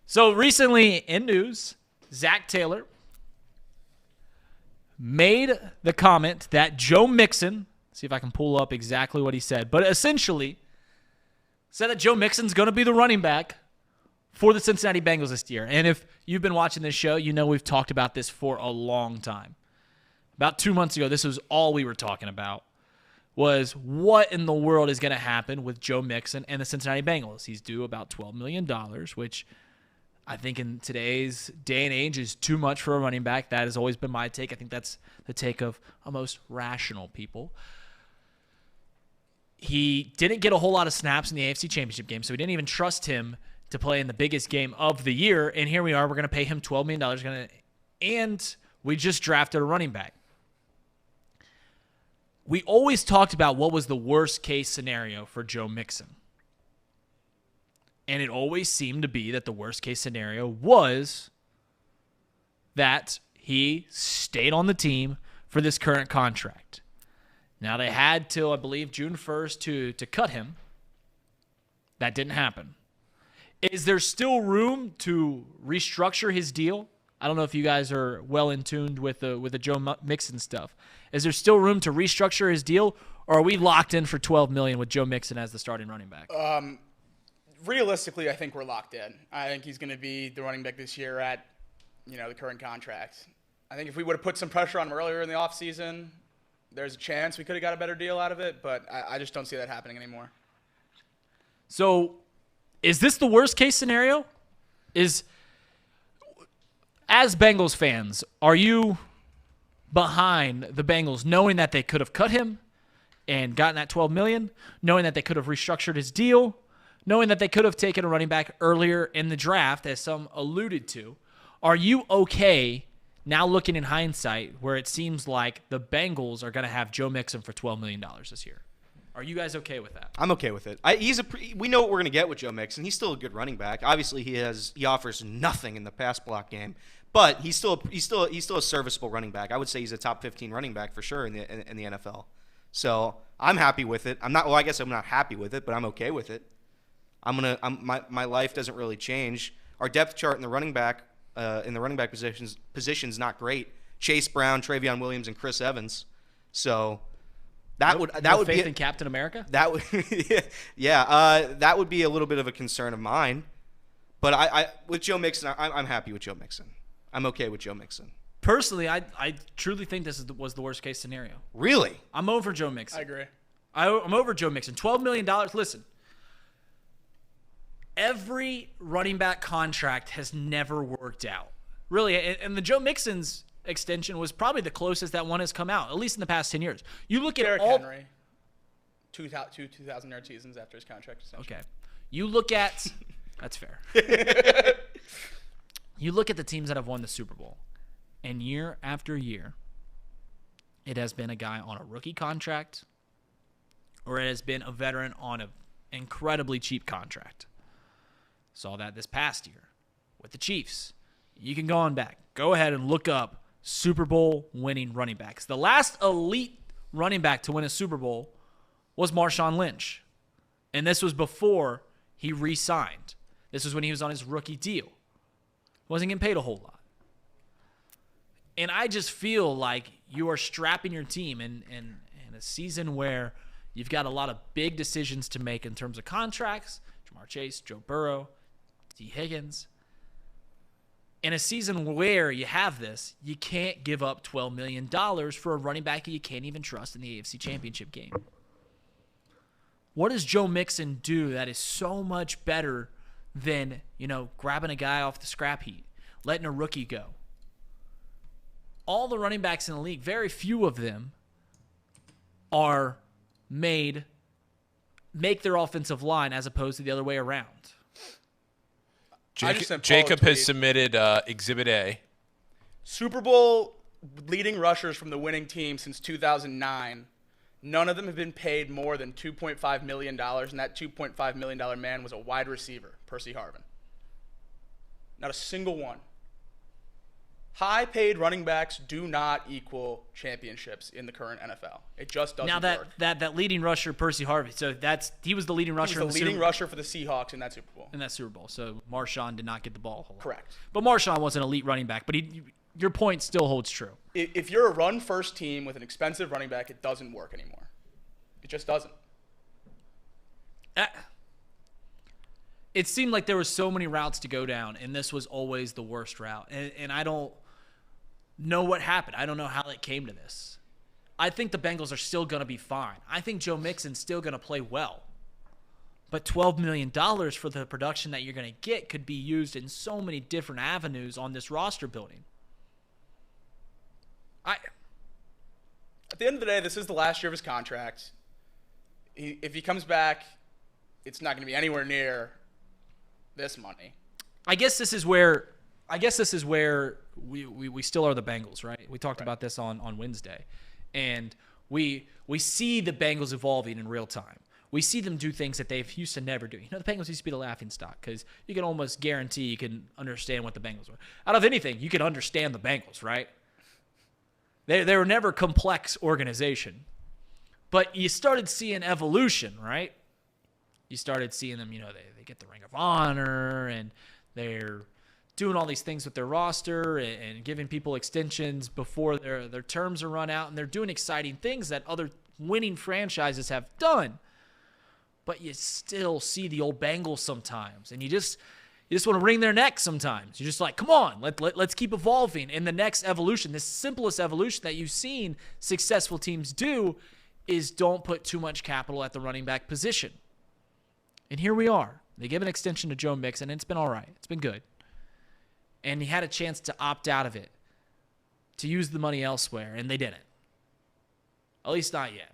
So recently in news, Zach Taylor made the comment that Joe Mixon, see if I can pull up exactly what he said, but essentially said that Joe Mixon's going to be the running back for the Cincinnati Bengals this year. And if you've been watching this show, you know we've talked about this for a long time. About 2 months ago, this was all we were talking about, was what in the world is going to happen with Joe Mixon and the Cincinnati Bengals. He's due about $12 million, which I think in today's day and age is too much for a running back. That has always been my take. I think that's the take of most rational people. He didn't get a whole lot of snaps in the AFC Championship game, so we didn't even trust him to play in the biggest game of the year. And here we are. We're going to pay him $12 million. And we just drafted a running back. We always talked about what was the worst case scenario for Joe Mixon. And it always seemed to be that the worst case scenario was that he stayed on the team for this current contract. Now, they had till, I believe, June 1st to cut him. That didn't happen. Is there still room to restructure his deal? I don't know if you guys are well in tuned with the Joe Mixon stuff. Is there still room to restructure his deal, or are we locked in for $12 million with Joe Mixon as the starting running back? Realistically, I think we're locked in. I think he's going to be the running back this year at, the current contract. I think if we would have put some pressure on him earlier in the offseason, there's a chance we could have got a better deal out of it, but I just don't see that happening anymore. So, is this the worst case scenario? As Bengals fans, are you behind the Bengals knowing that they could have cut him and gotten that $12 million, knowing that they could have restructured his deal, knowing that they could have taken a running back earlier in the draft, as some alluded to? Are you okay now looking in hindsight where it seems like the Bengals are going to have Joe Mixon for $12 million this year? Are you guys okay with that? I'm okay with it. We know what we're going to get with Joe Mixon. He's still a good running back. Obviously, he offers nothing in the pass block game, but he's still a serviceable running back. I would say he's a top 15 running back for sure in the NFL. So I'm happy with it. I guess I'm not happy with it, but I'm okay with it. My life doesn't really change. Our depth chart in the running back position's not great. Chase Brown, Travion Williams, and Chris Evans. So. That would faith be in Captain America? That would that would be a little bit of a concern of mine. But I with Joe Mixon, I'm happy with Joe Mixon. I'm okay with Joe Mixon. Personally, I truly think this was the worst case scenario. Really? I'm over Joe Mixon. I agree. I'm over Joe Mixon. $12 million. Listen, every running back contract has never worked out. Really, and the Joe Mixon's extension was probably the closest that one has come out, at least in the past 10 years. You look at Derrick all Henry, 2,000-yard seasons after his contract extension. Okay. You look at that's fair. You look at the teams that have won the Super Bowl, and year after year, it has been a guy on a rookie contract, or it has been a veteran on an incredibly cheap contract. Saw that this past year with the Chiefs. You can go on back. Go ahead and look up Super Bowl winning running backs. The last elite running back to win a Super Bowl was Marshawn Lynch. And this was before he re-signed. This was when he was on his rookie deal. Wasn't getting paid a whole lot. And I just feel like you are strapping your team in a season where you've got a lot of big decisions to make in terms of contracts. Jamar Chase, Joe Burrow, T. Higgins. In a season where you have this, you can't give up $12 million for a running back you can't even trust in the AFC Championship game. What does Joe Mixon do that is so much better than, grabbing a guy off the scrap heap, letting a rookie go? All the running backs in the league, very few of them are make their offensive line as opposed to the other way around. Jacob has submitted Exhibit A. Super Bowl leading rushers from the winning team since 2009. None of them have been paid more than $2.5 million, and that $2.5 million man was a wide receiver, Percy Harvin. Not a single one. High-paid running backs do not equal championships in the current NFL. It just doesn't work. Now that leading rusher Percy Harvey, so he was the leading rusher. He was the leading rusher for the Seahawks in that Super Bowl. So Marshawn did not get the ball a whole lot. Correct. But Marshawn was an elite running back. But your point still holds true. If you're a run-first team with an expensive running back, it doesn't work anymore. It just doesn't. It seemed like there were so many routes to go down, and this was always the worst route. And I don't know what happened. I don't know how it came to this. I think the Bengals are still going to be fine. I think Joe Mixon's still going to play well. But $12 million for the production that you're going to get could be used in so many different avenues on this roster building. At the end of the day, this is the last year of his contract. If he comes back, it's not going to be anywhere near this money. I guess this is where we still are the Bengals, right? We talked about this on Wednesday. And we see the Bengals evolving in real time. We see them do things that they've used to never do. The Bengals used to be the laughingstock because you can almost guarantee you can understand what the Bengals were. Out of anything, you can understand the Bengals, right? They were never a complex organization. But you started seeing evolution, right? You started seeing them, they get the Ring of Honor, and they're doing all these things with their roster and giving people extensions before their terms are run out, and they're doing exciting things that other winning franchises have done. But you still see the old Bengals sometimes, and you just want to wring their neck sometimes. You're just like, come on, let's keep evolving. And the next evolution, the simplest evolution that you've seen successful teams do is don't put too much capital at the running back position. And here we are. They give an extension to Joe Mixon, and it's been all right. It's been good. And he had a chance to opt out of it, to use the money elsewhere, and they didn't. At least not yet.